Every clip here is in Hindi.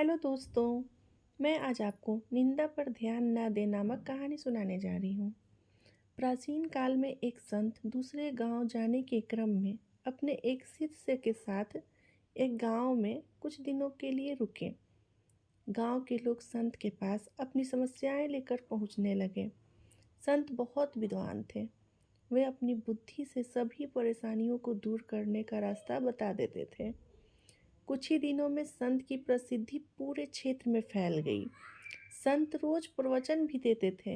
हेलो दोस्तों। मैं आज आपको निंदा पर ध्यान न दे नामक कहानी सुनाने जा रही हूँ। प्राचीन काल में एक संत दूसरे गांव जाने के क्रम में अपने एक शिष्य के साथ एक गांव में कुछ दिनों के लिए रुके। गांव के लोग संत के पास अपनी समस्याएं लेकर पहुंचने लगे। संत बहुत विद्वान थे। वे अपनी बुद्धि से सभी परेशानियों को दूर करने का रास्ता बता देते थे। कुछ ही दिनों में संत की प्रसिद्धि पूरे क्षेत्र में फैल गई। संत रोज प्रवचन भी देते थे।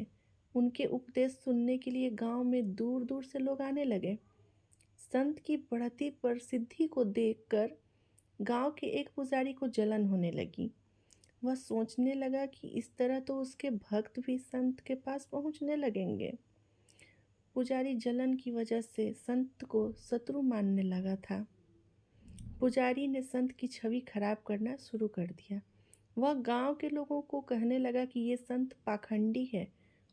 उनके उपदेश सुनने के लिए गांव में दूर दूर से लोग आने लगे। संत की बढ़ती प्रसिद्धि को देखकर गांव के एक पुजारी को जलन होने लगी। वह सोचने लगा कि इस तरह तो उसके भक्त भी संत के पास पहुंचने लगेंगे। पुजारी जलन की वजह से संत को शत्रु मानने लगा था। पुजारी ने संत की छवि खराब करना शुरू कर दिया। वह गांव के लोगों को कहने लगा कि ये संत पाखंडी है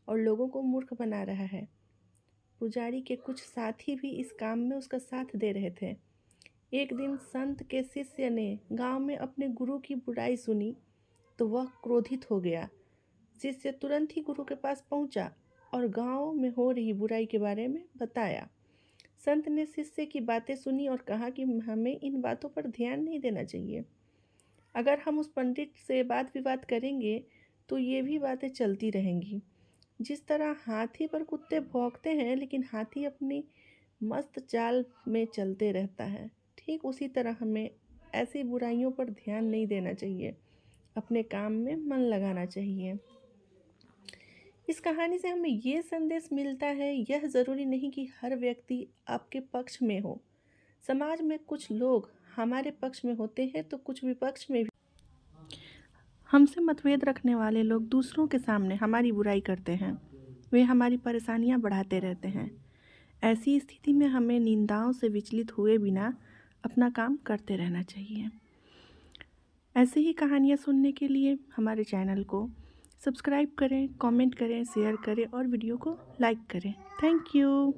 और लोगों को मूर्ख बना रहा है। पुजारी के कुछ साथी भी इस काम में उसका साथ दे रहे थे। एक दिन संत के शिष्य ने गांव में अपने गुरु की बुराई सुनी तो वह क्रोधित हो गया। शिष्य तुरंत ही गुरु के पास पहुंचा और गांव में हो रही बुराई के बारे में बताया। संत ने शिष्य की बातें सुनी और कहा कि हमें इन बातों पर ध्यान नहीं देना चाहिए। अगर हम उस पंडित से वाद विवाद करेंगे तो ये भी बातें चलती रहेंगी। जिस तरह हाथी पर कुत्ते भौंकते हैं लेकिन हाथी अपनी मस्त चाल में चलते रहता है, ठीक उसी तरह हमें ऐसी बुराइयों पर ध्यान नहीं देना चाहिए। अपने काम में मन लगाना चाहिए। इस कहानी से हमें ये संदेश मिलता है, यह ज़रूरी नहीं कि हर व्यक्ति आपके पक्ष में हो। समाज में कुछ लोग हमारे पक्ष में होते हैं तो कुछ विपक्ष में भी। हमसे मतभेद रखने वाले लोग दूसरों के सामने हमारी बुराई करते हैं। वे हमारी परेशानियां बढ़ाते रहते हैं। ऐसी स्थिति में हमें निंदाओं से विचलित हुए बिना अपना काम करते रहना चाहिए। ऐसे ही कहानियाँ सुनने के लिए हमारे चैनल को सब्सक्राइब करें, कमेंट करें, शेयर करें और वीडियो को लाइक करें। Thank you.